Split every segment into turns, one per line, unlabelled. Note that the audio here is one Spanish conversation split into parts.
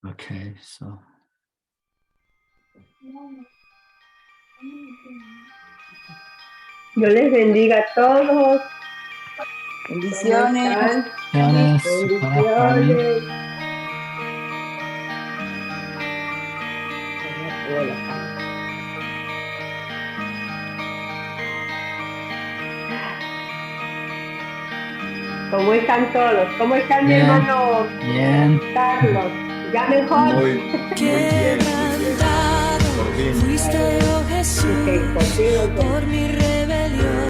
Okay, so.
Dios les bendiga a todos.
Bendiciones.
Bendiciones. ¿Cómo están todos? ¿Cómo está mi hermano
Bien.
Carlos? ¿Ya mejor?
Muy bien. Por fin.
Fuiste, oh Jesús, por mi rebelión.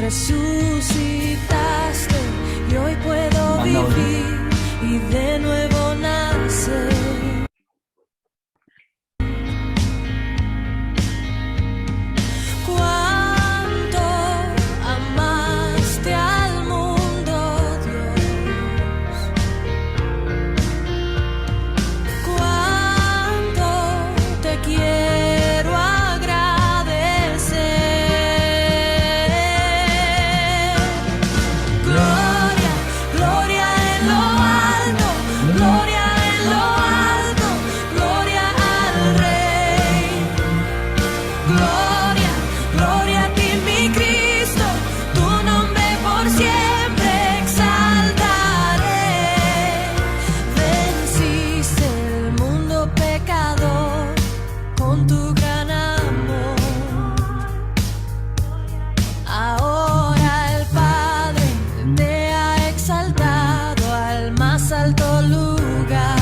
Resucitaste y hoy puedo vivir y de nuevo nacer. Cuánto amaste al mundo, Dios. Cuánto te quiero agradecer. Gloria, gloria en lo alto, gloria en lo alto, gloria al Rey. Gloria, gloria a ti mi Cristo, tu nombre por siempre exaltaré. Venciste el mundo pecador con tu gran amor. Ahora el Padre te ha exaltado al más alto lugar.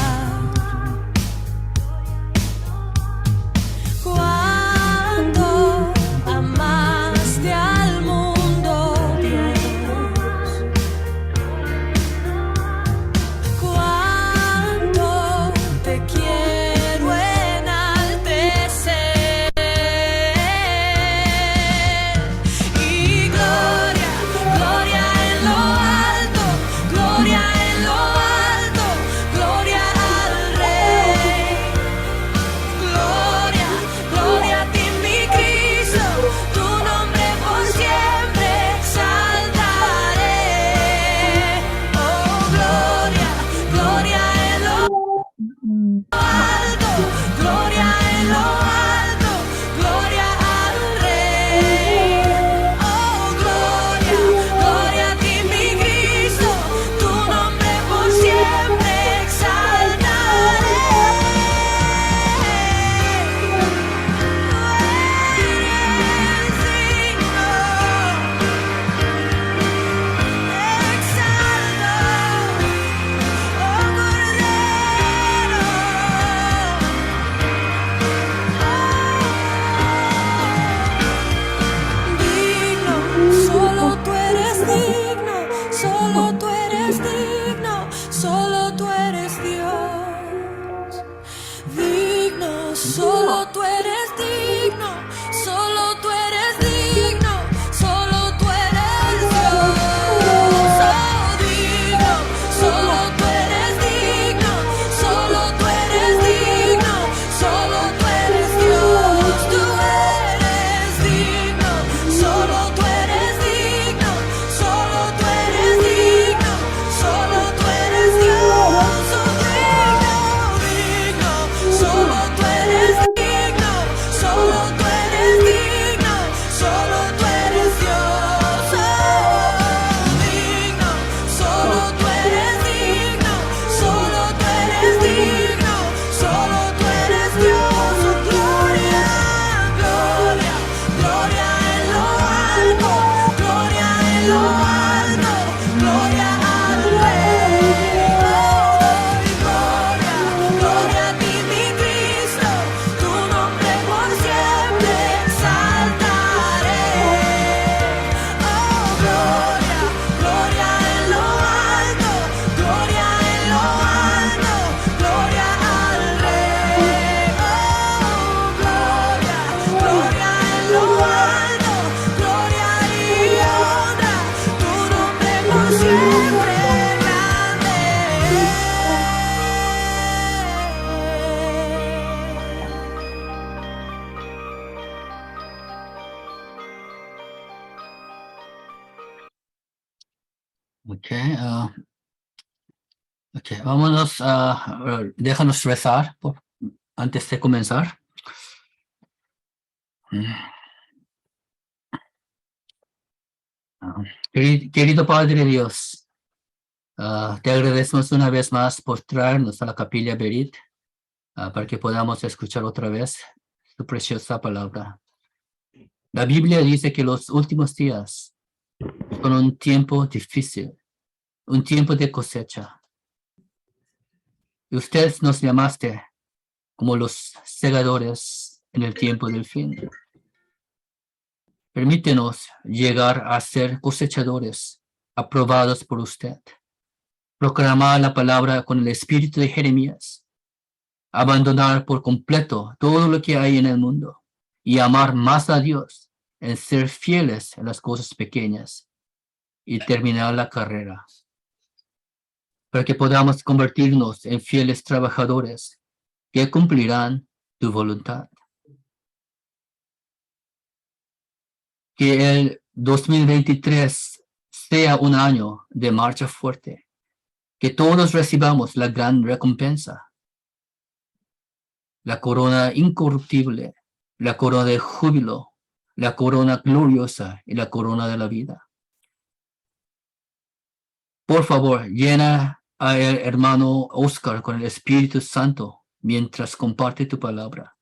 Cuánto amaste al mundo, Dios. Cuánto te quiero enaltecer. Y gloria, gloria en lo alto, gloria en lo alto, gloria al Rey. Gloria, gloria a ti mi Cristo, tu nombre por siempre exaltaré. Oh, gloria, gloria en lo alto, gloria en lo alto, gloria al Rey. Oh, gloria, gloria a ti mi Cristo, tu nombre por siempre exaltaré. Solo tú eres digno, solo tú eres digno, solo tú eres Dios. Digno, solo tú eres digno, solo tú eres digno, solo tú eres Dios. Oh, digno, solo tú eres digno, solo tú eres digno, solo tú eres Dios. Tú eres digno, solo tú eres digno, solo tú eres digno, solo tú eres Dios. Oh, digno, digno, solo tú eres digno, solo tú eres digno, solo tú eres Dios. Oh, digno, solo tú eres digno, solo tú eres digno, solo tú eres Dios. Oh, gloria, gloria, gloria en lo alto, gloria en lo alto, gloria al Rey. Oh, gloria, gloria a ti mi Cristo, tu nombre por siempre exaltaré. Oh, gloria, gloria en lo alto, gloria en lo alto, gloria al Rey. Oh, gloria, gloria en lo alto, gloria y honra, tu nombre por siempre grande.
Okay, Ok, vámonos déjanos rezar antes de comenzar. Querido Padre Dios, te agradecemos una vez más por traernos a la Capilla Berit para que podamos escuchar otra vez tu preciosa palabra. La Biblia dice que los últimos días son un tiempo difícil, un tiempo de cosecha. Y usted nos llamaste como los segadores en el tiempo del fin. Permítenos llegar a ser cosechadores aprobados por usted. Proclamar la palabra con el espíritu de Jeremías. Abandonar por completo todo lo que hay en el mundo y amar más a Dios en ser fieles en las cosas pequeñas y terminar la carrera. Para que podamos convertirnos en fieles trabajadores que cumplirán tu voluntad. Que el 2023 sea un año de marcha fuerte. Que todos recibamos la gran recompensa. La corona incorruptible, la corona de júbilo, la corona gloriosa y la corona de la vida. Por favor, llena a el hermano Oscar con el Espíritu Santo mientras comparte tu palabra,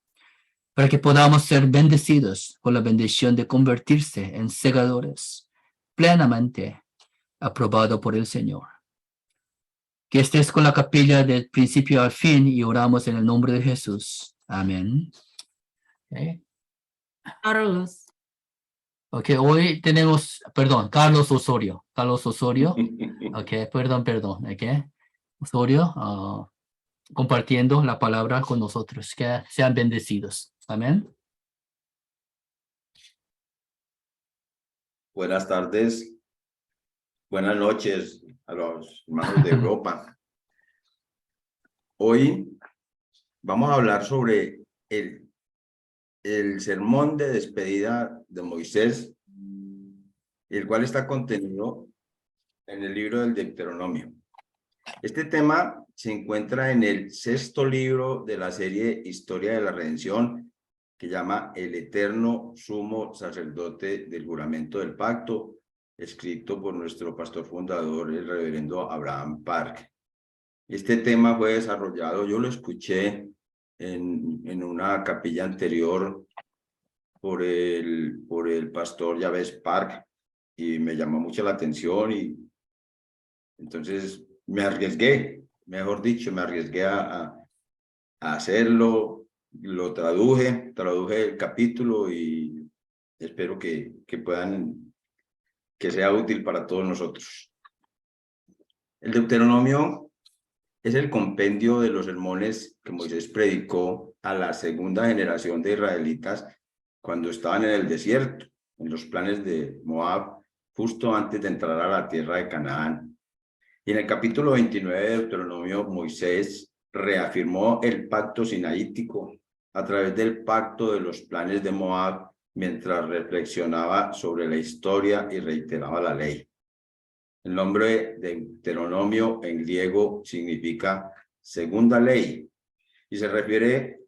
para que podamos ser bendecidos con la bendición de convertirse en segadores plenamente aprobado por el Señor. Que estés con la capilla del principio al fin y oramos en el nombre de Jesús. Amén. Okay.
Carlos.
Ok, hoy tenemos, perdón, Carlos Osorio. Carlos Osorio. Ok, perdón. Ok. Osorio, compartiendo la palabra con nosotros. Que sean bendecidos. Amén.
Buenas tardes, buenas noches a los hermanos de Europa. Hoy vamos a hablar sobre el sermón de despedida de Moisés, el cual está contenido en el libro del Deuteronomio. Este tema se encuentra en el 6º libro de la serie Historia de la Redención, que llama El Eterno Sumo Sacerdote del Juramento del Pacto, escrito por nuestro pastor fundador, el reverendo Abraham Park. Este tema fue desarrollado, yo lo escuché en una capilla anterior por el pastor Jabez Park y me llamó mucho la atención y entonces me arriesgué, mejor dicho, me arriesgué a hacerlo, lo traduje el capítulo y espero que sea útil para todos nosotros. El Deuteronomio es el compendio de los sermones que Moisés predicó a la segunda generación de israelitas cuando estaban en el desierto, en los planes de Moab, justo antes de entrar a la tierra de Canaán. Y en el capítulo 29 de Deuteronomio, Moisés reafirmó el pacto sinaítico a través del pacto de los planes de Moab mientras reflexionaba sobre la historia y reiteraba la ley. El nombre de Deuteronomio en griego significa segunda ley y se refiere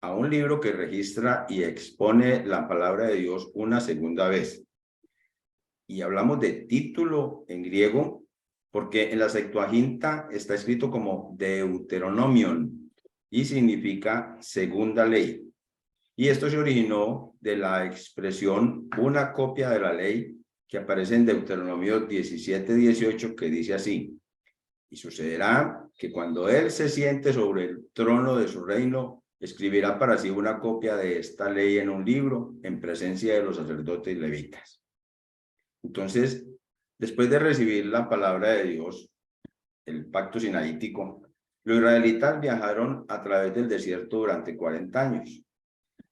a un libro que registra y expone la palabra de Dios una segunda vez. Y hablamos de título en griego porque en la Septuaginta está escrito como Deuteronomion y significa segunda ley. Y esto se originó de la expresión una copia de la ley que aparece en Deuteronomio 17:18, que dice así: y sucederá que cuando él se siente sobre el trono de su reino, escribirá para sí una copia de esta ley en un libro en presencia de los sacerdotes levitas. Entonces, después de recibir la palabra de Dios, el pacto sinaítico, los israelitas viajaron a través del desierto durante 40 años.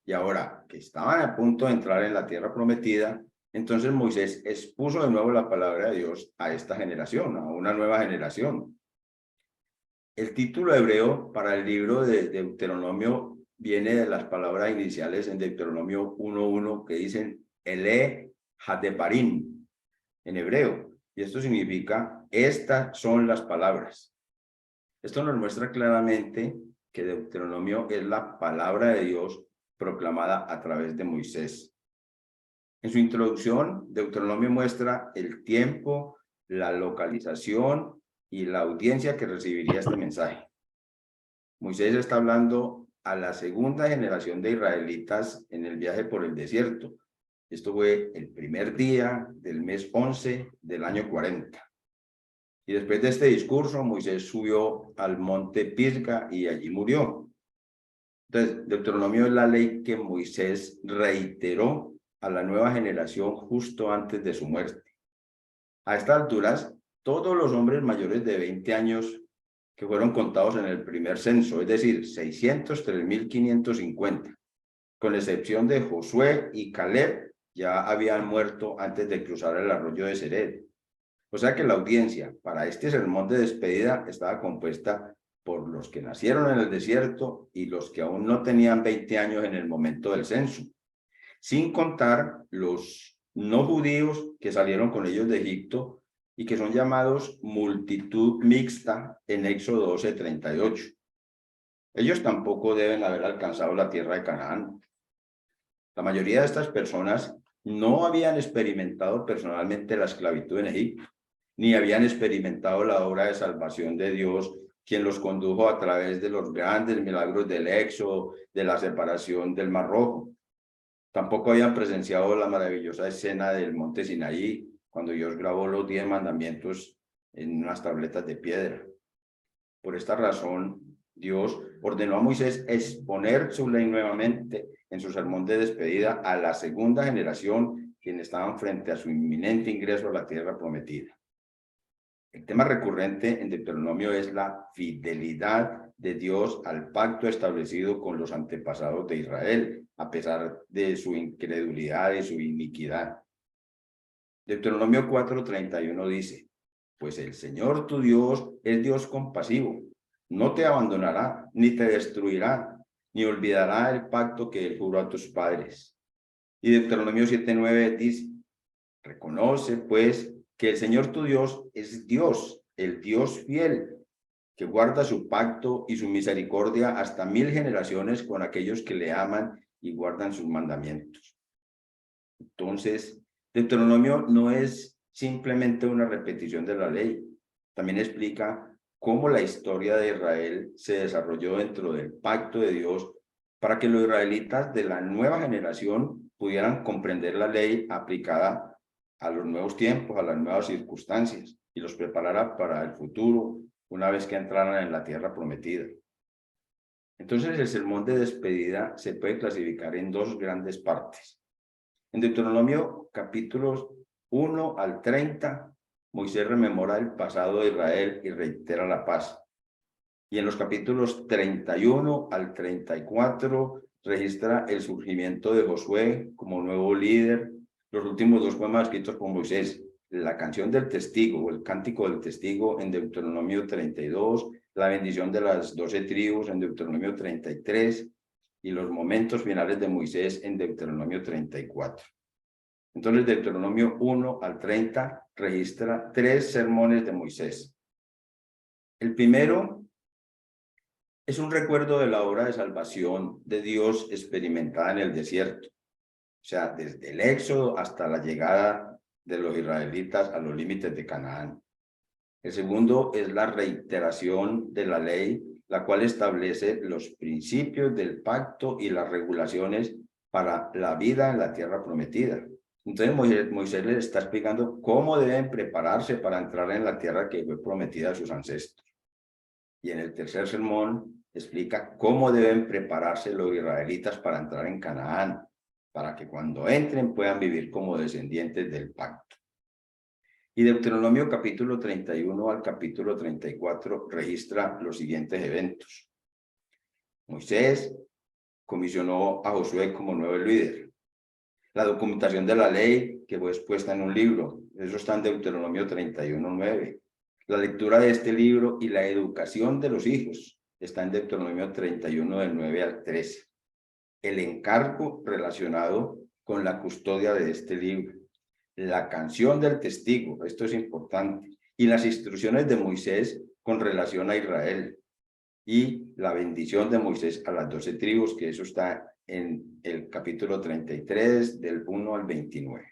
Y ahora que estaban a punto de entrar en la tierra prometida, entonces Moisés expuso de nuevo la palabra de Dios a esta generación, a una nueva generación. El título hebreo para el libro de Deuteronomio viene de las palabras iniciales en Deuteronomio 1:1 que dicen Ele Hadebarim en hebreo. Y esto significa, estas son las palabras. Esto nos muestra claramente que Deuteronomio es la palabra de Dios proclamada a través de Moisés. En su introducción, Deuteronomio muestra el tiempo, la localización y la audiencia que recibiría este mensaje. Moisés está hablando a la segunda generación de israelitas en el viaje por el desierto. Esto fue el primer día del mes 11 del año 40. Y después de este discurso, Moisés subió al monte Pisga y allí murió. Entonces, Deuteronomio es la ley que Moisés reiteró a la nueva generación justo antes de su muerte. A estas alturas, todos los hombres mayores de 20 años que fueron contados en el primer censo, es decir, 603.550, con excepción de Josué y Caleb, ya habían muerto antes de cruzar el arroyo de Sered. O sea que la audiencia para este sermón de despedida estaba compuesta por los que nacieron en el desierto y los que aún no tenían 20 años en el momento del censo, sin contar los no judíos que salieron con ellos de Egipto y que son llamados multitud mixta en Éxodo 12:38. Ellos tampoco deben haber alcanzado la tierra de Canaán. La mayoría de estas personas no habían experimentado personalmente la esclavitud en Egipto, ni habían experimentado la obra de salvación de Dios, quien los condujo a través de los grandes milagros del Éxodo, de la separación del Mar Rojo. Tampoco habían presenciado la maravillosa escena del monte Sinaí, cuando Dios grabó los 10 mandamientos en unas tabletas de piedra. Por esta razón, Dios ordenó a Moisés exponer su ley nuevamente en su sermón de despedida a la segunda generación, quienes estaban frente a su inminente ingreso a la tierra prometida. El tema recurrente en Deuteronomio es la fidelidad de Dios al pacto establecido con los antepasados de Israel, a pesar de su incredulidad y su iniquidad. Deuteronomio 4:31 dice: pues el Señor tu Dios es Dios compasivo, no te abandonará, ni te destruirá, ni olvidará el pacto que él juró a tus padres. Y Deuteronomio 7:9 dice: reconoce pues que el Señor tu Dios es Dios, el Dios fiel, que guarda su pacto y su misericordia hasta 1000 generaciones con aquellos que le aman y guardan sus mandamientos. Entonces, Deuteronomio no es simplemente una repetición de la ley, también explica cómo la historia de Israel se desarrolló dentro del pacto de Dios para que los israelitas de la nueva generación pudieran comprender la ley aplicada a los nuevos tiempos, a las nuevas circunstancias, y los preparara para el futuro una vez que entraran en la tierra prometida. Entonces, el sermón de despedida se puede clasificar en dos grandes partes. En Deuteronomio capítulos 1 al 30, Moisés rememora el pasado de Israel y reitera la paz. Y en los capítulos 31 al 34 registra el surgimiento de Josué como nuevo líder. Los últimos dos poemas escritos por Moisés: la canción del testigo, o el cántico del testigo en Deuteronomio 32, la bendición de las 12 tribus en Deuteronomio 33, y los momentos finales de Moisés en Deuteronomio 34. Entonces, Deuteronomio 1 al 30 registra 3 sermones de Moisés. El primero es un recuerdo de la obra de salvación de Dios experimentada en el desierto, o sea, desde el Éxodo hasta la llegada de los israelitas a los límites de Canaán. El segundo es la reiteración de la ley, la cual establece los principios del pacto y las regulaciones para la vida en la tierra prometida. Entonces Moisés les está explicando cómo deben prepararse para entrar en la tierra que fue prometida a sus ancestros. Y en el tercer sermón explica cómo deben prepararse los israelitas para entrar en Canaán, para que cuando entren puedan vivir como descendientes del pacto. Y Deuteronomio capítulo 31 al capítulo 34 registra los siguientes eventos. Moisés comisionó a Josué como nuevo líder. La documentación de la ley que fue expuesta en un libro, eso está en Deuteronomio 31:9. La lectura de este libro y la educación de los hijos está en Deuteronomio 31 del 9 al 13. El encargo relacionado con la custodia de este libro. La canción del testigo, esto es importante, y las instrucciones de Moisés con relación a Israel y la bendición de Moisés a las 12 tribus, que eso está en el capítulo 33 del 1 al 29.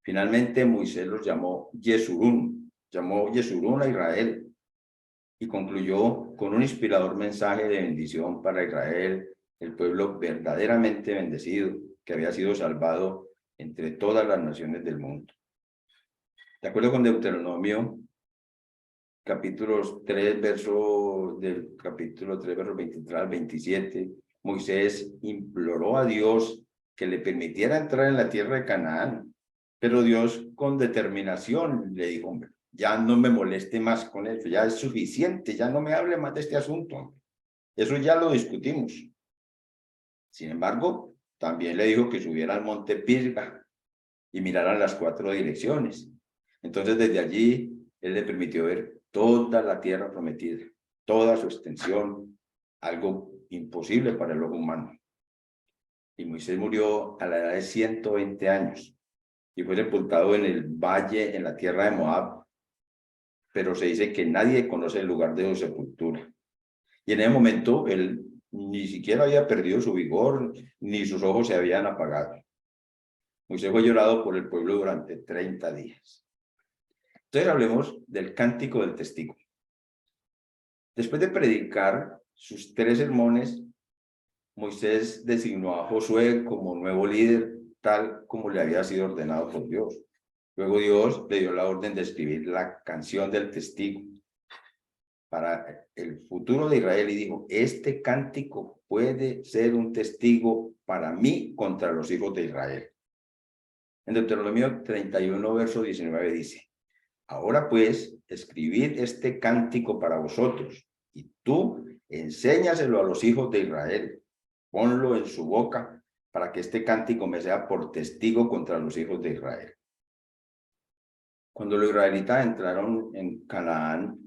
Finalmente Moisés los llamó Yesurún a Israel y concluyó con un inspirador mensaje de bendición para Israel, el pueblo verdaderamente bendecido que había sido salvado entre todas las naciones del mundo. De acuerdo con Deuteronomio, capítulo 3, versos 23 al 27, Moisés imploró a Dios que le permitiera entrar en la tierra de Canaán, pero Dios con determinación le dijo, hombre, ya no me moleste más con eso, ya es suficiente, ya no me hable más de este asunto, eso ya lo discutimos. Sin embargo, también le dijo que subiera al monte Pisga y mirara las 4 direcciones. Entonces desde allí él le permitió ver toda la tierra prometida, toda su extensión, algo imposible para el ojo humano. Y Moisés murió a la edad de 120 años y fue sepultado en el valle, en la tierra de Moab, pero se dice que nadie conoce el lugar de su sepultura. Y en ese momento él ni siquiera había perdido su vigor, ni sus ojos se habían apagado. Moisés fue llorado por el pueblo durante 30 días. Entonces hablemos del cántico del testigo. Después de predicar sus 3 sermones, Moisés designó a Josué como nuevo líder, tal como le había sido ordenado por Dios. Luego Dios le dio la orden de escribir la canción del testigo para el futuro de Israel y dijo, este cántico puede ser un testigo para mí contra los hijos de Israel. En Deuteronomio 31, verso 19 dice, ahora pues, escribid este cántico para vosotros, y tú enséñaselo a los hijos de Israel, ponlo en su boca, para que este cántico me sea por testigo contra los hijos de Israel. Cuando los israelitas entraron en Canaán,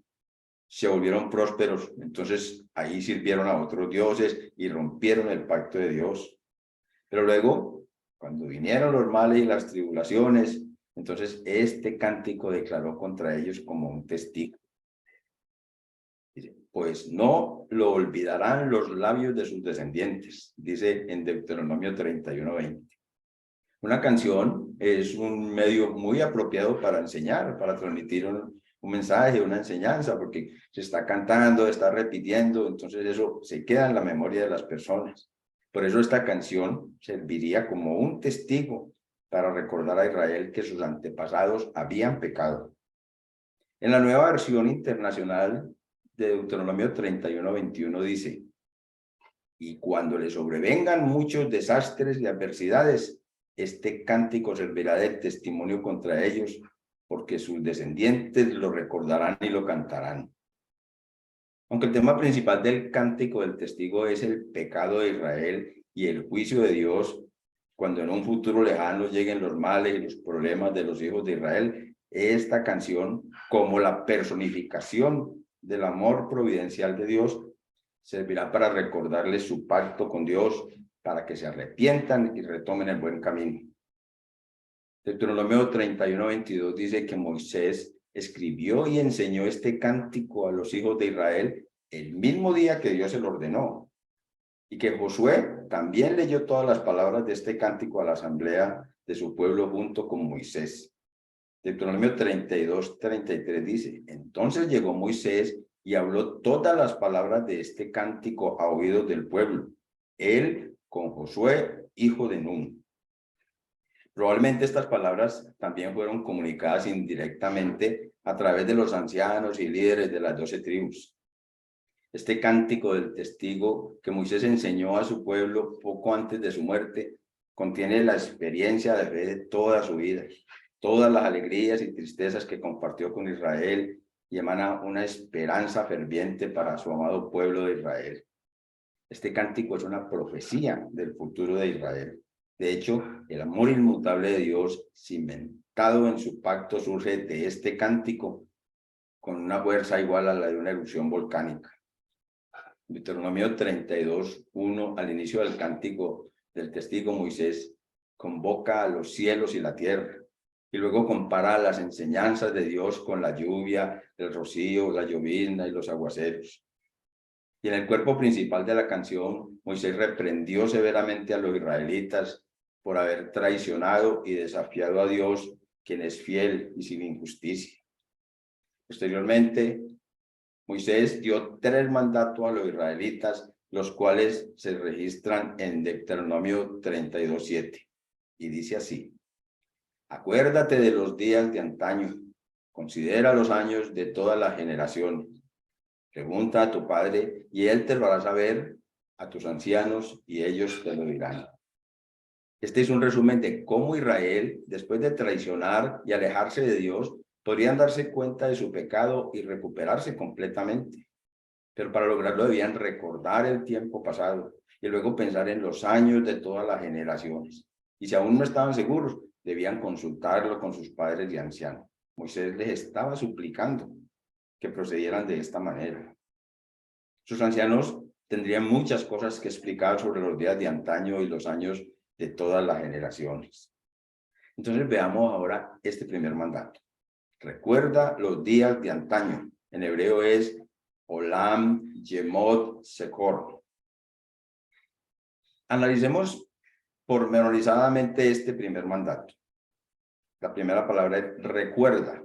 se volvieron prósperos, entonces ahí sirvieron a otros dioses y rompieron el pacto de Dios. Pero luego, cuando vinieron los males y las tribulaciones, entonces este cántico declaró contra ellos como un testigo. Dice, pues no lo olvidarán los labios de sus descendientes, dice en Deuteronomio 31:20. Una canción es un medio muy apropiado para enseñar, para transmitir un mensaje, una enseñanza, porque se está cantando, está repitiendo, entonces eso se queda en la memoria de las personas. Por eso esta canción serviría como un testigo para recordar a Israel que sus antepasados habían pecado. En la nueva versión internacional de Deuteronomio 31:21 dice, y cuando le sobrevengan muchos desastres y adversidades, este cántico servirá de testimonio contra ellos, porque sus descendientes lo recordarán y lo cantarán. Aunque el tema principal del cántico del testigo es el pecado de Israel y el juicio de Dios, cuando en un futuro lejano lleguen los males y los problemas de los hijos de Israel, esta canción, como la personificación del amor providencial de Dios, servirá para recordarles su pacto con Dios, para que se arrepientan y retomen el buen camino. Deuteronomio 31:22 dice que Moisés escribió y enseñó este cántico a los hijos de Israel el mismo día que Dios se lo ordenó, y que Josué también leyó todas las palabras de este cántico a la asamblea de su pueblo junto con Moisés. Deuteronomio 32:33 dice, entonces llegó Moisés y habló todas las palabras de este cántico a oídos del pueblo, él con Josué, hijo de Nun. Probablemente estas palabras también fueron comunicadas indirectamente a través de los ancianos y líderes de las 12 tribus. Este cántico del testigo que Moisés enseñó a su pueblo poco antes de su muerte contiene la experiencia de fe de toda su vida, todas las alegrías y tristezas que compartió con Israel y emana una esperanza ferviente para su amado pueblo de Israel. Este cántico es una profecía del futuro de Israel. De hecho, el amor inmutable de Dios, cimentado en su pacto, surge de este cántico con una fuerza igual a la de una erupción volcánica. Deuteronomio 32:1, al inicio del cántico del testigo, Moisés convoca a los cielos y la tierra, Y luego compara las enseñanzas de Dios con la lluvia, el rocío, la llovizna y los aguaceros. Y en el cuerpo principal de la canción, Moisés reprendió severamente a los israelitas por haber traicionado y desafiado a Dios, quien es fiel y sin injusticia. Posteriormente, Moisés dio 3 mandatos a los israelitas, los cuales se registran en Deuteronomio 32:7. Y dice así: acuérdate de los días de antaño, considera los años de todas las generaciones. Pregunta a tu padre y él te lo hará saber, a tus ancianos y ellos te lo dirán. Este es un resumen de cómo Israel, después de traicionar y alejarse de Dios, podrían darse cuenta de su pecado y recuperarse completamente. Pero para lograrlo debían recordar el tiempo pasado y luego pensar en los años de todas las generaciones. Y si aún no estaban seguros, debían consultarlo con sus padres y ancianos. Moisés les estaba suplicando que procedieran de esta manera. Sus ancianos tendrían muchas cosas que explicar sobre los días de antaño y los años de todas las generaciones. Entonces veamos ahora este primer mandato. Recuerda los días de antaño. En hebreo es Olam Yemot Sekor. Analicemos pormenorizadamente este primer mandato. La primera palabra es recuerda.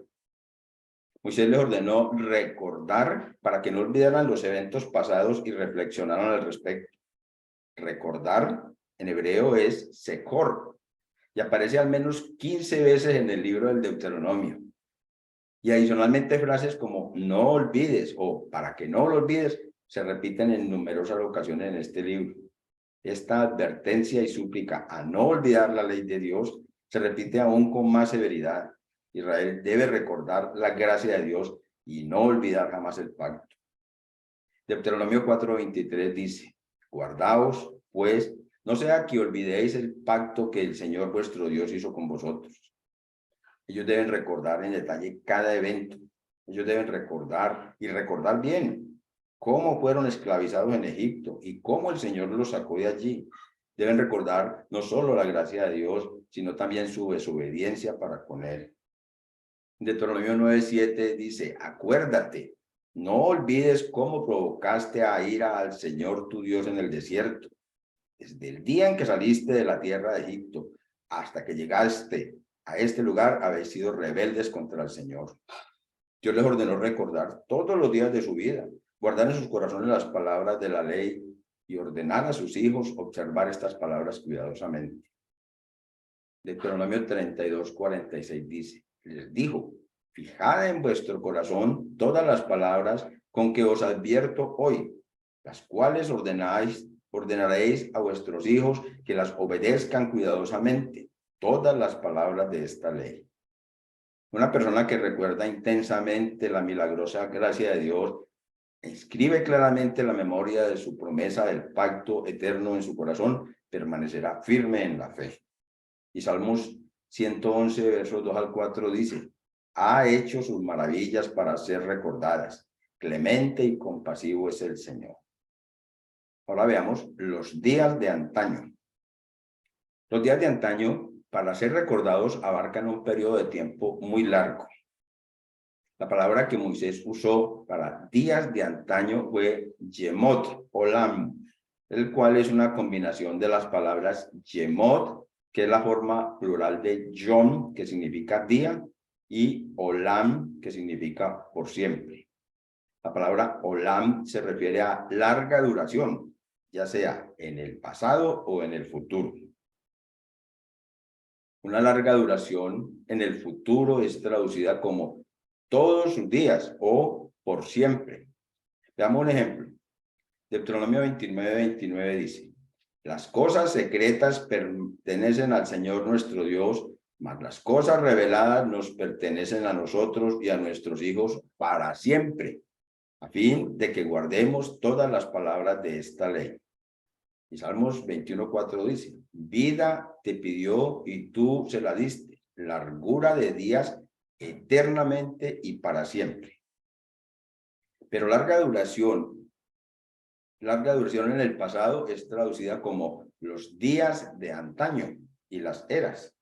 Moisés les ordenó recordar para que no olvidaran los eventos pasados y reflexionaran al respecto. Recordar en hebreo es sekor y aparece al menos 15 veces en el libro del Deuteronomio. Y adicionalmente frases como no olvides o para que no lo olvides se repiten en numerosas ocasiones en este libro. Esta advertencia y súplica a no olvidar la ley de Dios se repite aún con más severidad. Israel debe recordar la gracia de Dios y no olvidar jamás el pacto. Deuteronomio 4:23 dice: guardaos, pues, no sea que olvidéis el pacto que el Señor vuestro Dios hizo con vosotros. Ellos deben recordar en detalle cada evento. Ellos deben recordar y recordar bien cómo fueron esclavizados en Egipto y cómo el Señor los sacó de allí. Deben recordar no solo la gracia de Dios, sino también su desobediencia para con Él. Deuteronomio 9:7 dice: acuérdate, no olvides cómo provocaste a ira al Señor tu Dios en el desierto, desde el día en que saliste de la tierra de Egipto hasta que llegaste a este lugar, habéis sido rebeldes contra el Señor. Dios les ordenó recordar todos los días de su vida, guardar en sus corazones las palabras de la ley y ordenar a sus hijos observar estas palabras cuidadosamente. Deuteronomio 32:46 dice: les dijo, fijad en vuestro corazón todas las palabras con que os advierto hoy, las cuales ordenaréis a vuestros hijos que las obedezcan cuidadosamente, todas las palabras de esta ley. Una persona que recuerda intensamente la milagrosa gracia de Dios, escribe claramente la memoria de su promesa del pacto eterno en su corazón, permanecerá firme en la fe. Y Salmos 111, versos 2 al 4 dice: ha hecho sus maravillas para ser recordadas. Clemente y compasivo es el Señor. Ahora veamos los días de antaño. Los días de antaño, para ser recordados, abarcan un periodo de tiempo muy largo. La palabra que Moisés usó para días de antaño fue Yemot Olam, el cual es una combinación de las palabras Yemot, que es la forma plural de Yom, que significa día, y Olam, que significa por siempre. La palabra Olam se refiere a larga duración, ya sea en el pasado o en el futuro. Una larga duración en el futuro es traducida como todos sus días o por siempre. Veamos un ejemplo. Deuteronomio 29:29 dice: las cosas secretas pertenecen al Señor nuestro Dios, mas las cosas reveladas nos pertenecen a nosotros y a nuestros hijos para siempre, a fin de que guardemos todas las palabras de esta ley. Y Salmos 21:4 dice: vida te pidió y tú se la diste, largura de días eternamente y para siempre. Pero larga duración en el pasado es traducida como los días de antaño y las eras.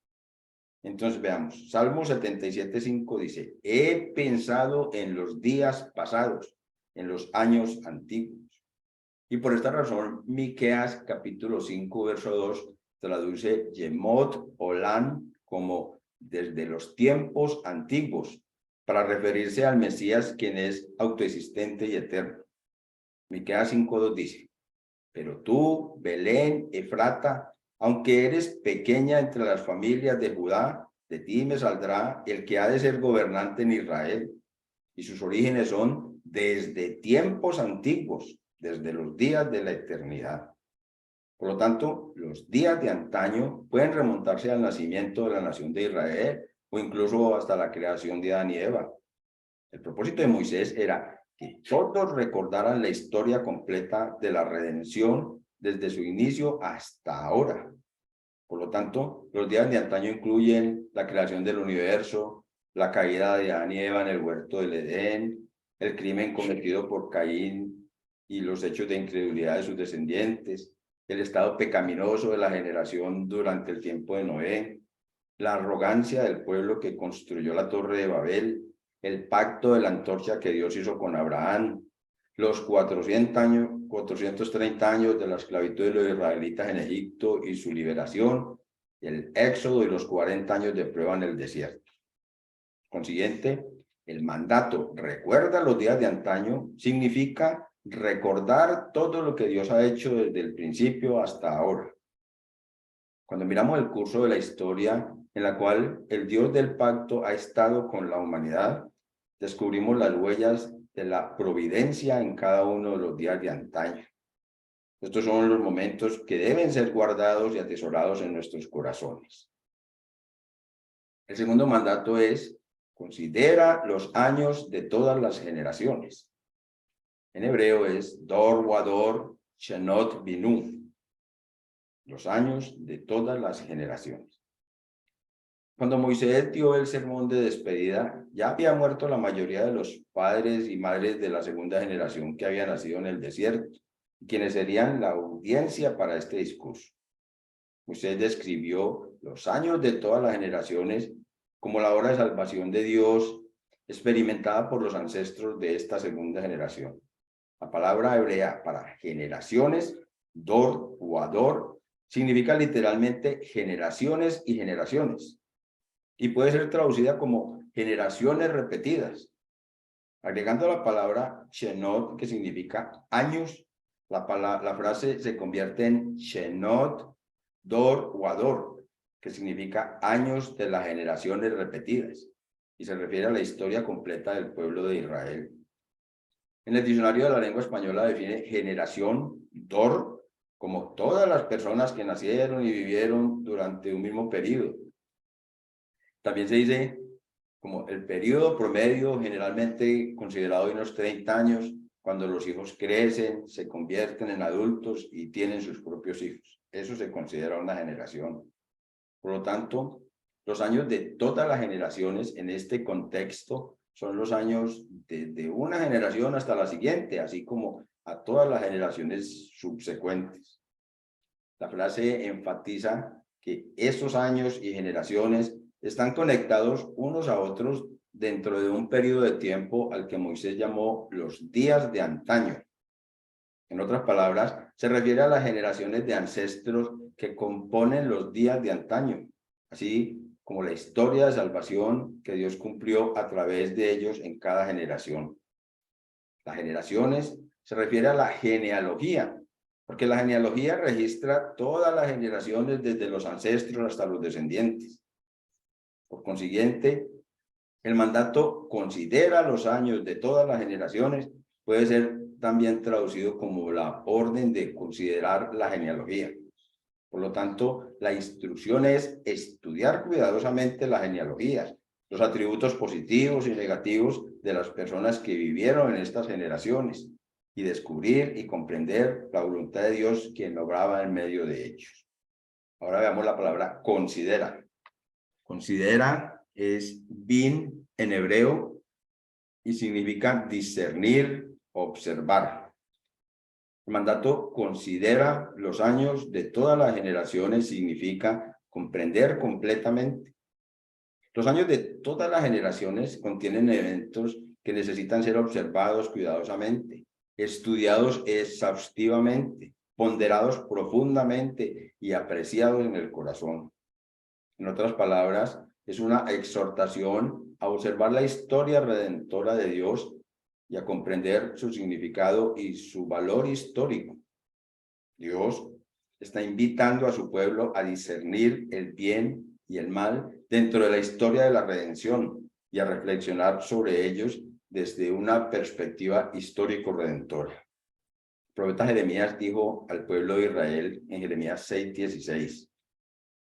Entonces veamos, Salmo 77:5 dice, he pensado en los días pasados, en los años antiguos. Y por esta razón, Miqueas capítulo 5, verso 2, traduce Yemot Olam como desde los tiempos antiguos, para referirse al Mesías, quien es autoexistente y eterno. Miqueas 5:2 dice, pero tú, Belén, Efrata, aunque eres pequeña entre las familias de Judá, de ti me saldrá el que ha de ser gobernante en Israel, y sus orígenes son desde tiempos antiguos, desde los días de la eternidad. Por lo tanto, los días de antaño pueden remontarse al nacimiento de la nación de Israel, o incluso hasta la creación de Adán y Eva. El propósito de Moisés era que todos recordaran la historia completa de la redención desde su inicio hasta ahora. Por lo tanto, los días de antaño incluyen la creación del universo, la caída de Adán y Eva en el huerto del Edén, el crimen cometido por Caín y los hechos de incredulidad de sus descendientes, el estado pecaminoso de la generación durante el tiempo de Noé, la arrogancia del pueblo que construyó la Torre de Babel, el pacto de la antorcha que Dios hizo con Abraham, los 430 años de la esclavitud de los israelitas en Egipto y su liberación, el éxodo y los 40 años de prueba en el desierto. Consiguiente, el mandato recuerda los días de antaño significa recordar todo lo que Dios ha hecho desde el principio hasta ahora. Cuando miramos el curso de la historia en la cual el Dios del pacto ha estado con la humanidad, descubrimos las huellas de la providencia en cada uno de los días de antaño. Estos son los momentos que deben ser guardados y atesorados en nuestros corazones. El segundo mandato es, considera los años de todas las generaciones. En hebreo es Dor Wador Shenot Binu, los años de todas las generaciones. Cuando Moisés dio el sermón de despedida, ya había muerto la mayoría de los padres y madres de la segunda generación que había nacido en el desierto, quienes serían la audiencia para este discurso. Moisés describió los años de todas las generaciones como la hora de salvación de Dios experimentada por los ancestros de esta segunda generación. La palabra hebrea para generaciones, dor o ador, significa literalmente generaciones y generaciones, y puede ser traducida como generaciones repetidas. Agregando la palabra shenot, que significa años, la frase se convierte en shenot, dor o ador, que significa años de las generaciones repetidas, y se refiere a la historia completa del pueblo de Israel. En el diccionario de la lengua española define generación, dor, como todas las personas que nacieron y vivieron durante un mismo periodo. También se dice como el periodo promedio, generalmente considerado de unos 30 años, cuando los hijos crecen, se convierten en adultos y tienen sus propios hijos. Eso se considera una generación. Por lo tanto, los años de todas las generaciones en este contexto son los años de una generación hasta la siguiente, así como a todas las generaciones subsecuentes. La frase enfatiza que estos años y generaciones están conectados unos a otros dentro de un periodo de tiempo al que Moisés llamó los días de antaño. En otras palabras, se refiere a las generaciones de ancestros que componen los días de antaño, así como la historia de salvación que Dios cumplió a través de ellos en cada generación. Las generaciones se refiere a la genealogía, porque la genealogía registra todas las generaciones desde los ancestros hasta los descendientes. Por consiguiente, el mandato considera los años de todas las generaciones puede ser también traducido como la orden de considerar la genealogía. Por lo tanto, la instrucción es estudiar cuidadosamente las genealogías, los atributos positivos y negativos de las personas que vivieron en estas generaciones y descubrir y comprender la voluntad de Dios quien obraba en medio de ellos. Ahora veamos la palabra considera. Considera es bin en hebreo y significa discernir, observar. El mandato considera los años de todas las generaciones significa comprender completamente, Los años de todas las generaciones contienen eventos que necesitan ser observados cuidadosamente, estudiados exhaustivamente, ponderados profundamente y apreciados en el corazón. En otras palabras, es una exhortación a observar la historia redentora de Dios y a comprender su significado y su valor histórico. Dios está invitando a su pueblo a discernir el bien y el mal dentro de la historia de la redención y a reflexionar sobre ellos desde una perspectiva histórico-redentora. El profeta Jeremías dijo al pueblo de Israel en Jeremías 6:16,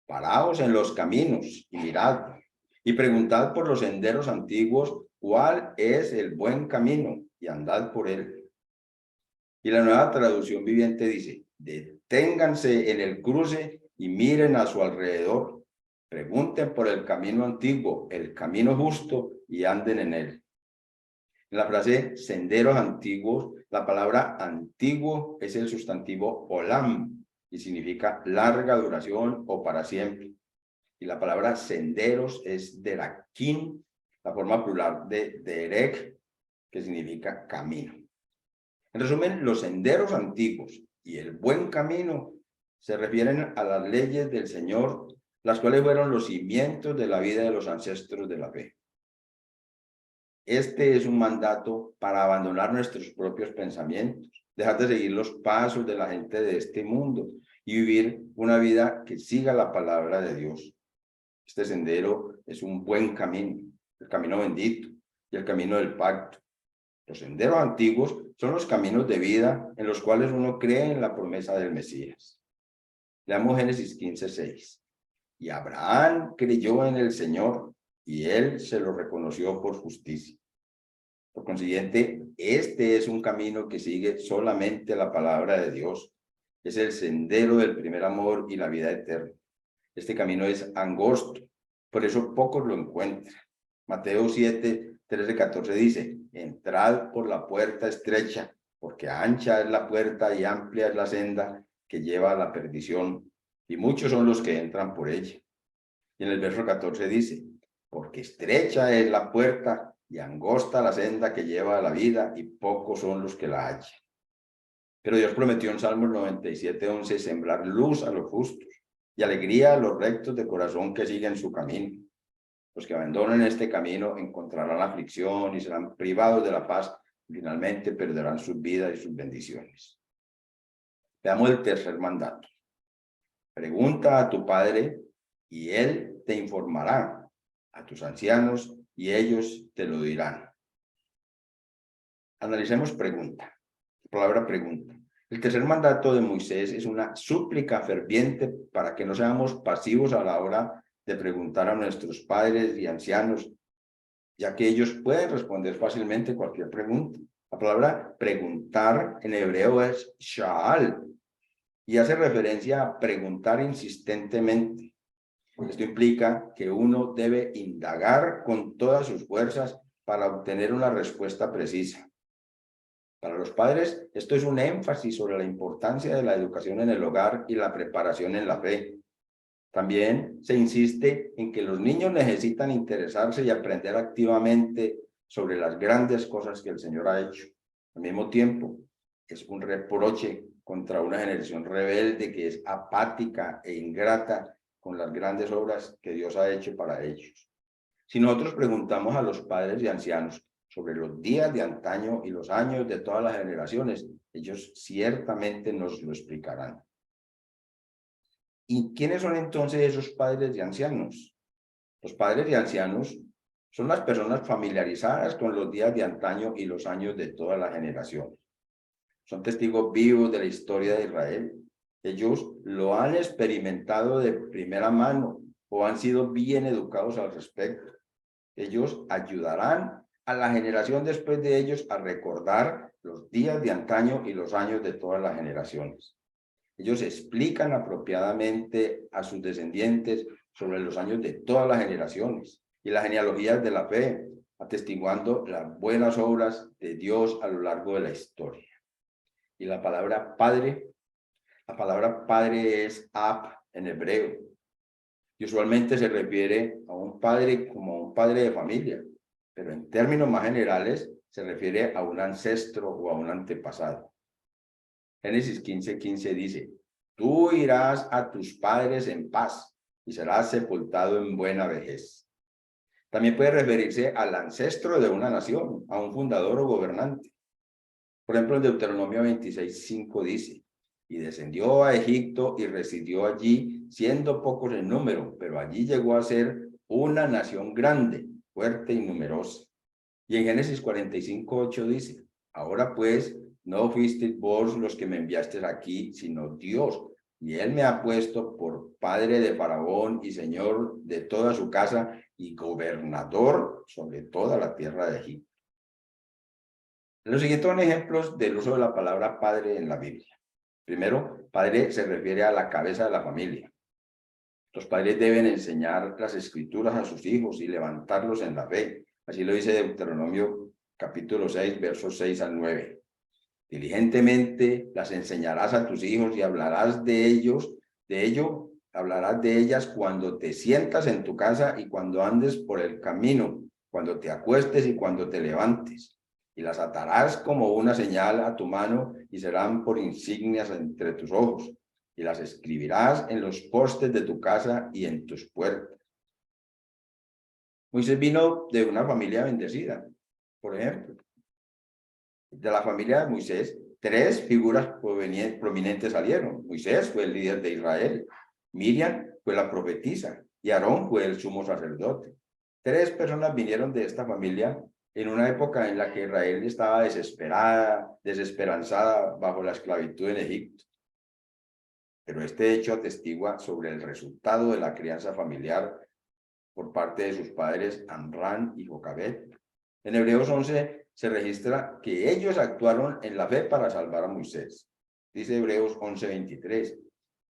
paraos en los caminos y mirad, y preguntad por los senderos antiguos cuál es el buen camino, y andad por él. Y la Nueva Traducción Viviente dice, deténganse en el cruce y miren a su alrededor. Pregunten por el camino antiguo, el camino justo, y anden en él. En la frase senderos antiguos, la palabra antiguo es el sustantivo olam y significa larga duración o para siempre. Y la palabra senderos es derakin, la forma plural de derek, que significa camino. En resumen, los senderos antiguos y el buen camino se refieren a las leyes del Señor, las cuales fueron los cimientos de la vida de los ancestros de la fe. Este es un mandato para abandonar nuestros propios pensamientos, dejar de seguir los pasos de la gente de este mundo y vivir una vida que siga la palabra de Dios. Este sendero es un buen camino, el camino bendito y el camino del pacto. Los senderos antiguos son los caminos de vida en los cuales uno cree en la promesa del Mesías. Leamos Génesis 15:6. Y Abraham creyó en el Señor, y él se lo reconoció por justicia. Por consiguiente, este es un camino que sigue solamente la palabra de Dios. Es el sendero del primer amor y la vida eterna. Este camino es angosto, por eso pocos lo encuentran. Mateo 7:13-14 dice, entrad por la puerta estrecha, porque ancha es la puerta y amplia es la senda que lleva a la perdición, y muchos son los que entran por ella. Y en el verso 14 dice, porque estrecha es la puerta y angosta la senda que lleva a la vida, y pocos son los que la hallan. Pero Dios prometió en Salmos 97:11 sembrar luz a los justos y alegría a los rectos de corazón que siguen su camino. Los que abandonen este camino encontrarán aflicción y serán privados de la paz, y finalmente perderán sus vidas y sus bendiciones. Veamos el tercer mandato. Pregunta a tu padre y él te informará, a tus ancianos y ellos te lo dirán. Analicemos pregunta. La palabra pregunta. El tercer mandato de Moisés es una súplica ferviente para que no seamos pasivos a la hora de preguntar a nuestros padres y ancianos, ya que ellos pueden responder fácilmente cualquier pregunta. La palabra preguntar en hebreo es sha'al y hace referencia a preguntar insistentemente. Esto implica que uno debe indagar con todas sus fuerzas para obtener una respuesta precisa. Para los padres, esto es un énfasis sobre la importancia de la educación en el hogar y la preparación en la fe. También se insiste en que los niños necesitan interesarse y aprender activamente sobre las grandes cosas que el Señor ha hecho. Al mismo tiempo, es un reproche contra una generación rebelde que es apática e ingrata con las grandes obras que Dios ha hecho para ellos. Si nosotros preguntamos a los padres y ancianos sobre los días de antaño y los años de todas las generaciones, ellos ciertamente nos lo explicarán. ¿Y quiénes son entonces esos padres y ancianos? Los padres y ancianos son las personas familiarizadas con los días de antaño y los años de todas las generaciones. Son testigos vivos de la historia de Israel. Ellos lo han experimentado de primera mano o han sido bien educados al respecto. Ellos ayudarán a la generación después de ellos a recordar los días de antaño y los años de todas las generaciones. Ellos explican apropiadamente a sus descendientes sobre los años de todas las generaciones y las genealogías de la fe, atestiguando las buenas obras de Dios a lo largo de la historia. Y la palabra padre es ab en hebreo. Y usualmente se refiere a un padre como un padre de familia, pero en términos más generales se refiere a un ancestro o a un antepasado. Génesis 15:15 dice, tú irás a tus padres en paz y serás sepultado en buena vejez. También puede referirse al ancestro de una nación, a un fundador o gobernante. Por ejemplo, en Deuteronomio 26:5 dice, y descendió a Egipto y residió allí, siendo pocos en número, pero allí llegó a ser una nación grande, fuerte y numerosa. Y en Génesis 45:8 dice, ahora pues, no fuisteis vos los que me enviasteis aquí, sino Dios, y él me ha puesto por padre de Faraón y señor de toda su casa y gobernador sobre toda la tierra de Egipto. Los siguientes son ejemplos del uso de la palabra padre en la Biblia. Primero, padre se refiere a la cabeza de la familia. Los padres deben enseñar las escrituras a sus hijos y levantarlos en la fe. Así lo dice Deuteronomio capítulo 6, versos 6 al 9. Diligentemente las enseñarás a tus hijos y hablarás hablarás de ellas cuando te sientas en tu casa y cuando andes por el camino, cuando te acuestes y cuando te levantes. Y las atarás como una señal a tu mano y serán por insignias entre tus ojos. Y las escribirás en los postes de tu casa y en tus puertas. Moisés vino de una familia bendecida, por ejemplo. De la familia de Moisés, 3 figuras prominentes salieron. Moisés fue el líder de Israel, Miriam fue la profetisa y Aarón fue el sumo sacerdote. 3 personas vinieron de esta familia en una época en la que Israel estaba desesperanzada bajo la esclavitud en Egipto. Pero este hecho atestigua sobre el resultado de la crianza familiar por parte de sus padres Amram y Jocabed. En Hebreos 11 se registra que ellos actuaron en la fe para salvar a Moisés. Dice Hebreos 11:23.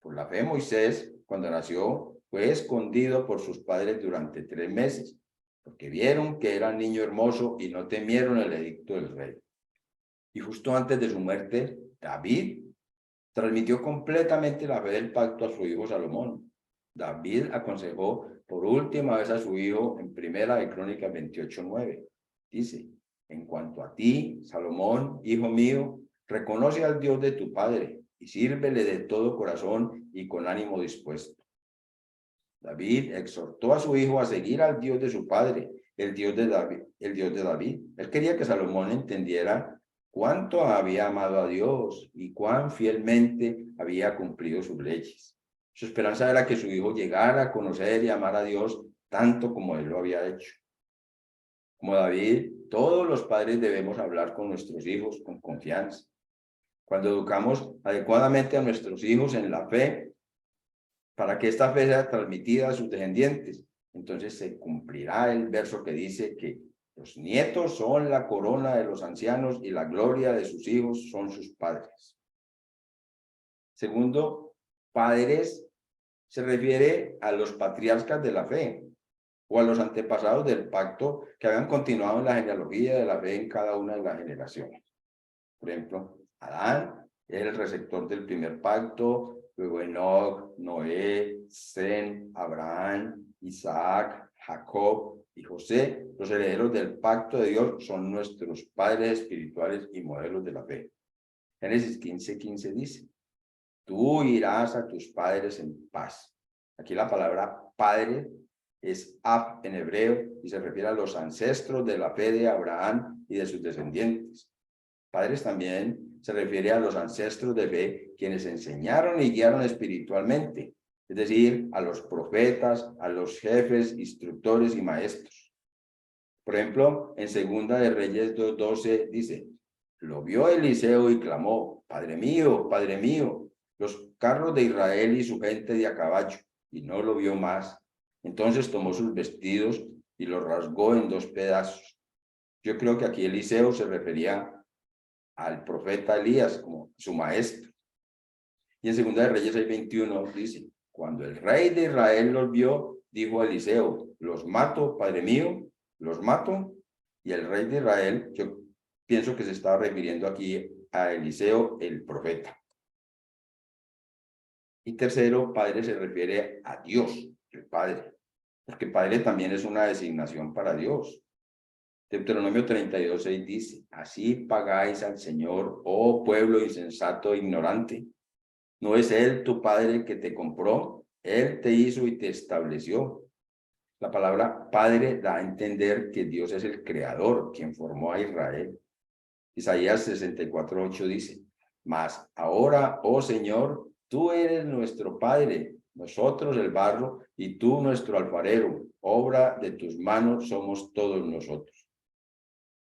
Por la fe Moisés, cuando nació, fue escondido por sus padres durante 3 meses, porque vieron que era niño hermoso y no temieron el edicto del rey. Y justo antes de su muerte, David transmitió completamente la fe del pacto a su hijo Salomón. David aconsejó por última vez a su hijo en Primera de Crónicas 28:9. Dice, en cuanto a ti, Salomón, hijo mío, reconoce al Dios de tu padre y sírvele de todo corazón y con ánimo dispuesto. David exhortó a su hijo a seguir al Dios de su padre, el Dios de David. Él quería que Salomón entendiera cuánto había amado a Dios y cuán fielmente había cumplido sus leyes. Su esperanza era que su hijo llegara a conocer y amar a Dios tanto como él lo había hecho. Como David, todos los padres debemos hablar con nuestros hijos con confianza. Cuando educamos adecuadamente a nuestros hijos en la fe, para que esta fe sea transmitida a sus descendientes, entonces se cumplirá el verso que dice que los nietos son la corona de los ancianos y la gloria de sus hijos son sus padres. Segundo, padres se refiere a los patriarcas de la fe o a los antepasados del pacto que habían continuado en la genealogía de la fe en cada una de las generaciones. Por ejemplo, Adán es el receptor del primer pacto, luego Enoc, Noé, Sem, Abraham, Isaac, Jacob y José, los herederos del pacto de Dios, son nuestros padres espirituales y modelos de la fe. Génesis 15:15 dice, tú irás a tus padres en paz. Aquí la palabra padre es Ab en hebreo y se refiere a los ancestros de la fe de Abraham y de sus descendientes. Padres también se refiere a los ancestros de fe quienes enseñaron y guiaron espiritualmente, es decir, a los profetas, a los jefes, instructores y maestros. Por ejemplo, en Segunda de Reyes 2:12 dice, lo vio Eliseo y clamó, Padre mío, los carros de Israel y su gente de a caballo, y no lo vio más. Entonces tomó sus vestidos y los rasgó en 2 pedazos. Yo creo que aquí Eliseo se refería al profeta Elías como su maestro. Y en Segunda de Reyes 6:21 dice, cuando el rey de Israel los vio, dijo a Eliseo, los mato, padre mío, los mato. Y el rey de Israel, yo pienso que se estaba refiriendo aquí a Eliseo, el profeta. Y tercero, padre se refiere a Dios. el Padre, porque Padre también es una designación para Dios. Deuteronomio 32:6 dice, así pagáis al Señor, oh pueblo insensato e ignorante. ¿No es Él tu Padre que te compró? Él te hizo y te estableció. La palabra Padre da a entender que Dios es el Creador, quien formó a Israel. Isaías 64:8 dice, mas ahora, oh Señor, tú eres nuestro Padre, nosotros el barro, y tú nuestro alfarero, obra de tus manos somos todos nosotros.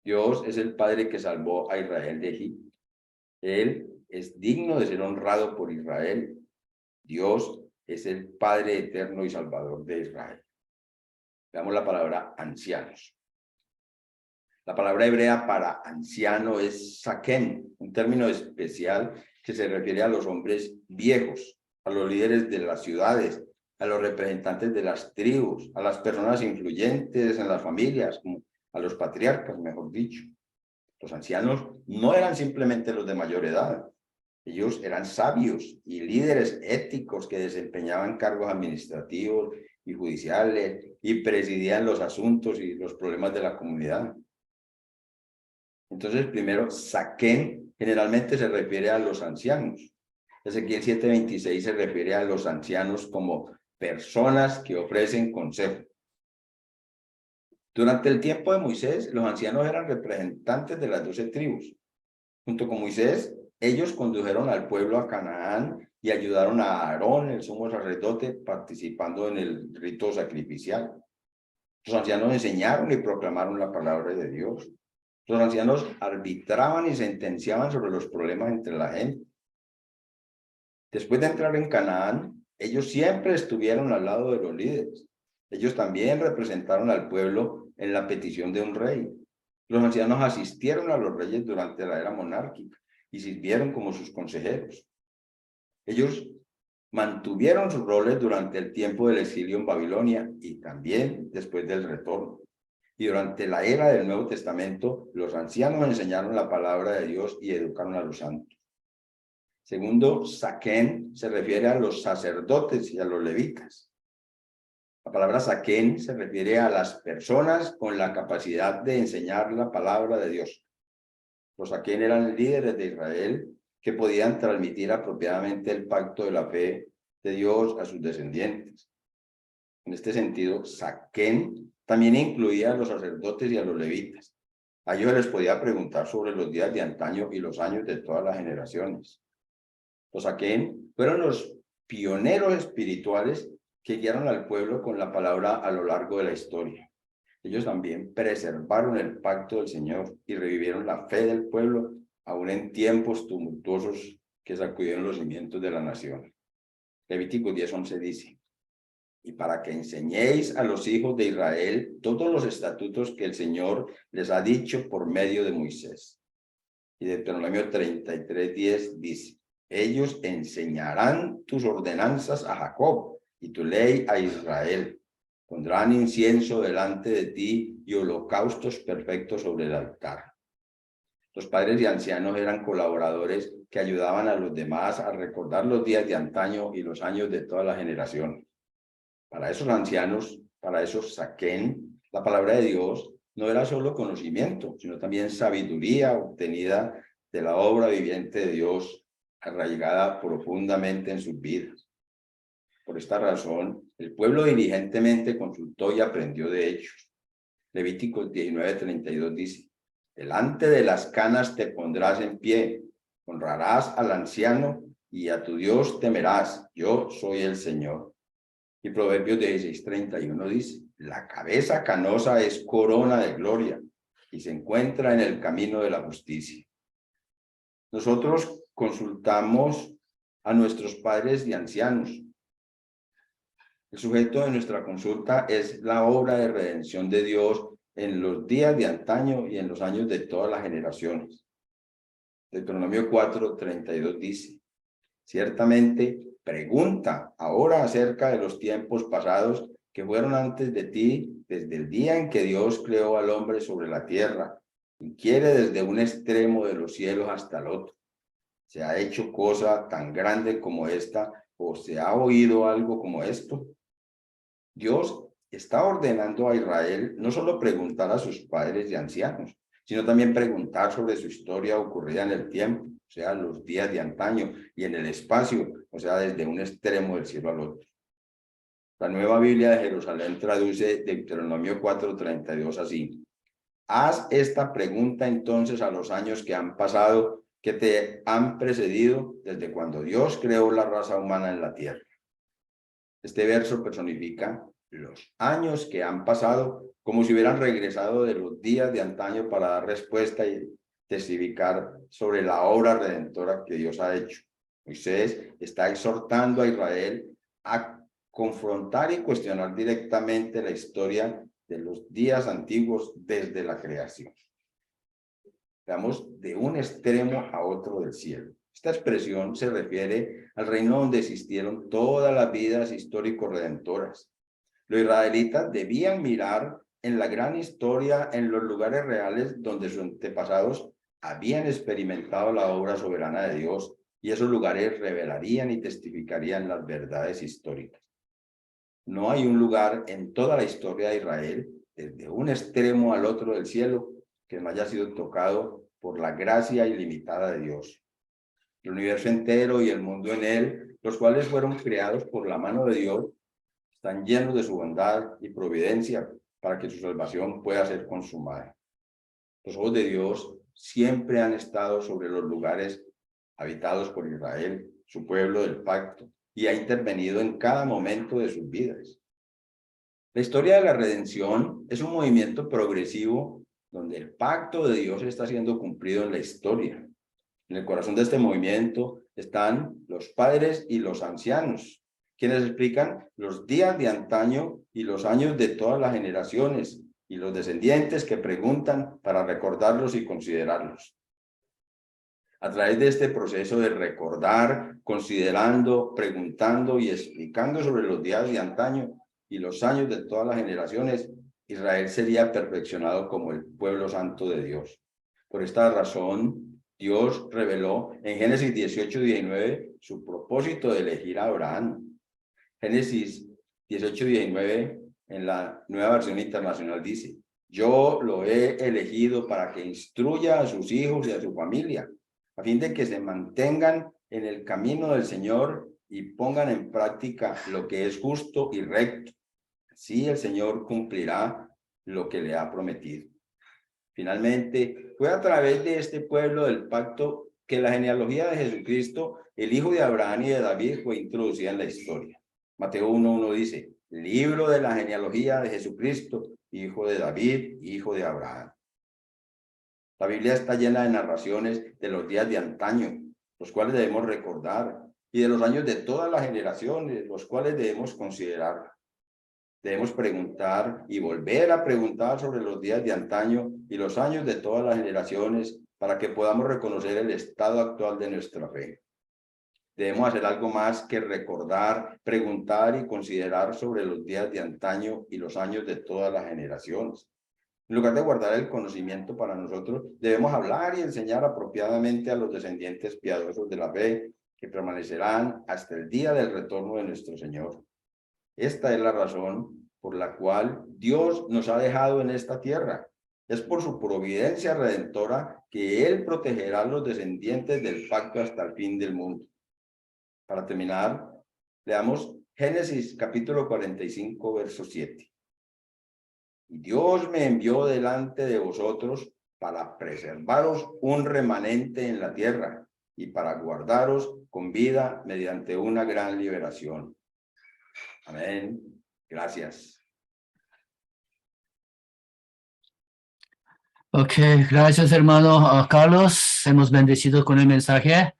Dios es el Padre que salvó a Israel de Egipto. Él es digno de ser honrado por Israel. Dios es el Padre eterno y Salvador de Israel. Veamos la palabra ancianos. La palabra hebrea para anciano es saken, un término especial que se refiere a los hombres viejos, a los líderes de las ciudades, a los representantes de las tribus, a las personas influyentes en las familias, como a los patriarcas, mejor dicho. Los ancianos no eran simplemente los de mayor edad. Ellos eran sabios y líderes éticos que desempeñaban cargos administrativos y judiciales y presidían los asuntos y los problemas de la comunidad. Entonces, primero, saken generalmente se refiere a los ancianos. Ezequiel 7:26 se refiere a los ancianos como personas que ofrecen consejo. Durante el tiempo de Moisés, los ancianos eran representantes de las 12 tribus. Junto con Moisés, ellos condujeron al pueblo a Canaán y ayudaron a Aarón, el sumo sacerdote, participando en el rito sacrificial. Los ancianos enseñaron y proclamaron la palabra de Dios. Los ancianos arbitraban y sentenciaban sobre los problemas entre la gente. Después de entrar en Canaán, ellos siempre estuvieron al lado de los líderes. Ellos también representaron al pueblo en la petición de un rey. Los ancianos asistieron a los reyes durante la era monárquica y sirvieron como sus consejeros. Ellos mantuvieron sus roles durante el tiempo del exilio en Babilonia y también después del retorno. Y durante la era del Nuevo Testamento, los ancianos enseñaron la palabra de Dios y educaron a los santos. Segundo, saken se refiere a los sacerdotes y a los levitas. La palabra saken se refiere a las personas con la capacidad de enseñar la palabra de Dios. Los saken eran líderes de Israel que podían transmitir apropiadamente el pacto de la fe de Dios a sus descendientes. En este sentido, saken también incluía a los sacerdotes y a los levitas. A ellos les podía preguntar sobre los días de antaño y los años de todas las generaciones. Los saken fueron los pioneros espirituales que guiaron al pueblo con la palabra a lo largo de la historia. Ellos también preservaron el pacto del Señor y revivieron la fe del pueblo, aún en tiempos tumultuosos que sacudieron los cimientos de la nación. Levítico 10:11 dice, y para que enseñéis a los hijos de Israel todos los estatutos que el Señor les ha dicho por medio de Moisés. Y Deuteronomio 33:10 dice, ellos enseñarán tus ordenanzas a Jacob y tu ley a Israel. Pondrán incienso delante de ti y holocaustos perfectos sobre el altar. Los padres y ancianos eran colaboradores que ayudaban a los demás a recordar los días de antaño y los años de toda la generación. Para esos ancianos, para esos saken, la palabra de Dios no era solo conocimiento, sino también sabiduría obtenida de la obra viviente de Dios, arraigada profundamente en sus vidas. Por esta razón, el pueblo diligentemente consultó y aprendió de ellos. Levíticos 19:32 dice, delante de las canas te pondrás en pie, honrarás al anciano y a tu Dios temerás, yo soy el Señor. Y Proverbios 16:31 dice, la cabeza canosa es corona de gloria y se encuentra en el camino de la justicia. Nosotros consultamos a nuestros padres y ancianos. El sujeto de nuestra consulta es la obra de redención de Dios en los días de antaño y en los años de todas las generaciones. Deuteronomio 4:32 dice, ciertamente pregunta ahora acerca de los tiempos pasados que fueron antes de ti, desde el día en que Dios creó al hombre sobre la tierra, y quiere desde un extremo de los cielos hasta el otro. ¿Se ha hecho cosa tan grande como esta, o se ha oído algo como esto? Dios está ordenando a Israel no solo preguntar a sus padres y ancianos, sino también preguntar sobre su historia ocurrida en el tiempo, o sea, los días de antaño, y en el espacio, o sea, desde un extremo del cielo al otro. La Nueva Biblia de Jerusalén traduce Deuteronomio 4:32 así: haz esta pregunta entonces a los años que han pasado, que te han precedido desde cuando Dios creó la raza humana en la tierra. Este verso personifica los años que han pasado como si hubieran regresado de los días de antaño para dar respuesta y testificar sobre la obra redentora que Dios ha hecho. Moisés está exhortando a Israel a confrontar y cuestionar directamente la historia de los días antiguos desde la creación. Veamos de un extremo a otro del cielo. Esta expresión se refiere al reino donde existieron todas las vidas histórico-redentoras. Los israelitas debían mirar en la gran historia, en los lugares reales donde sus antepasados habían experimentado la obra soberana de Dios, y esos lugares revelarían y testificarían las verdades históricas. No hay un lugar en toda la historia de Israel, desde un extremo al otro del cielo, que no haya sido tocado por la gracia ilimitada de Dios. El universo entero y el mundo en él, los cuales fueron creados por la mano de Dios, están llenos de su bondad y providencia para que su salvación pueda ser consumada. Los ojos de Dios siempre han estado sobre los lugares habitados por Israel, su pueblo del pacto, y ha intervenido en cada momento de sus vidas. La historia de la redención es un movimiento progresivo donde el pacto de Dios está siendo cumplido en la historia. En el corazón de este movimiento están los padres y los ancianos, quienes explican los días de antaño y los años de todas las generaciones, y los descendientes que preguntan para recordarlos y considerarlos. A través de este proceso de recordar, considerando, preguntando y explicando sobre los días de antaño y los años de todas las generaciones, Israel sería perfeccionado como el pueblo santo de Dios. Por esta razón, Dios reveló en Génesis 18:19 su propósito de elegir a Abraham. Génesis 18:19 en la Nueva Versión Internacional dice: yo lo he elegido para que instruya a sus hijos y a su familia, a fin de que se mantengan en el camino del Señor y pongan en práctica lo que es justo y recto. Así el Señor cumplirá lo que le ha prometido. Finalmente, fue a través de este pueblo del pacto que la genealogía de Jesucristo, el hijo de Abraham y de David, fue introducida en la historia. Mateo 1:1 dice: libro de la genealogía de Jesucristo, hijo de David, hijo de Abraham. La Biblia está llena de narraciones de los días de antaño, los cuales debemos recordar, y de los años de todas las generaciones, los cuales debemos considerar. Debemos preguntar y volver a preguntar sobre los días de antaño y los años de todas las generaciones para que podamos reconocer el estado actual de nuestra fe. Debemos hacer algo más que recordar, preguntar y considerar sobre los días de antaño y los años de todas las generaciones. En lugar de guardar el conocimiento para nosotros, debemos hablar y enseñar apropiadamente a los descendientes piadosos de la fe, que permanecerán hasta el día del retorno de nuestro Señor. Esta es la razón por la cual Dios nos ha dejado en esta tierra. Es por su providencia redentora que Él protegerá a los descendientes del pacto hasta el fin del mundo. Para terminar, leamos Génesis capítulo 45, verso 7. Y Dios me envió delante de vosotros para preservaros un remanente en la tierra y para guardaros con vida mediante una gran liberación. Amén. Gracias.
Ok, gracias hermano Carlos. Hemos bendecido con el mensaje.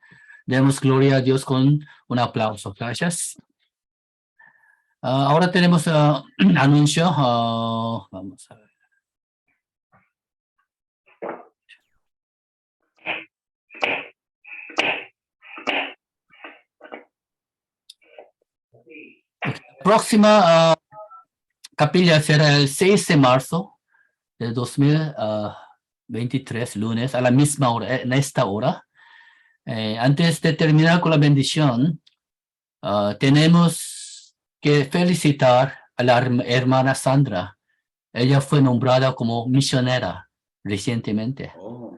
Demos gloria a Dios con un aplauso. Gracias. Ahora tenemos anuncio. Vamos a ver. Próxima capilla será el 6 de marzo de 2023, lunes, a la misma hora, en esta hora. Antes de terminar con la bendición, tenemos que felicitar a la hermana Sandra. Ella fue nombrada como misionera recientemente.
Oh,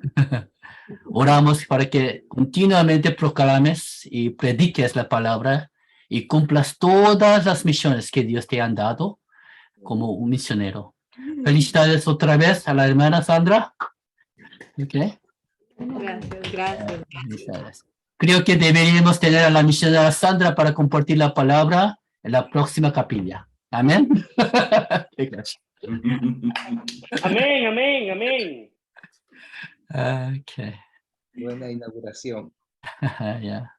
Oramos para que continuamente proclames y prediques la palabra y cumplas todas las misiones que Dios te ha dado como un misionero. Felicidades otra vez a la hermana Sandra. Okay.
Gracias.
Felicidades. Creo que deberíamos tener a la misionera Sandra para compartir la palabra en la próxima capilla. Amén.
Amén, amén, amén.
Okay.
Buena inauguración.
Ya.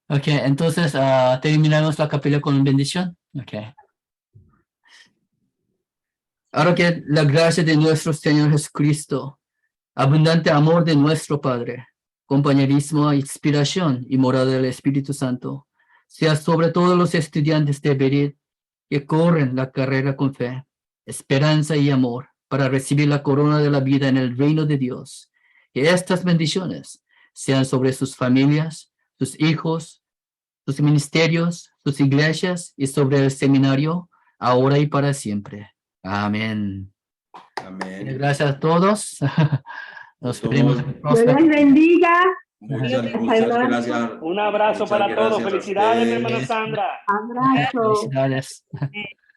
Ok, entonces terminamos la capilla con bendición. Ok. Ahora que la gracia de nuestro Señor Jesucristo, abundante amor de nuestro Padre, compañerismo, inspiración y morada del Espíritu Santo, sea sobre todos los estudiantes de Berit que corren la carrera con fe, esperanza y amor para recibir la corona de la vida en el reino de Dios. Que estas bendiciones sean sobre sus familias, sus hijos, sus ministerios, sus iglesias y sobre el seminario, ahora y para siempre. Amén.
amén.
Gracias a todos. Nos
Todos.
veremos en el
Dios
próximo.
les bendiga.
Muchas
hermano.
gracias.
Un abrazo
Muchas
para todos.
gracias a
Felicidades, mi
ustedes.
hermana Sandra.
Abrazo.
Felicidades.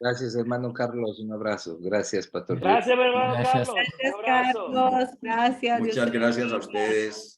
Gracias, hermano Carlos. Un abrazo. Gracias, Pastor.
Gracias, mi hermano
Gracias.
Carlos. Un
Gracias,
abrazo.
Carlos. Gracias.
Muchas gracias a ustedes.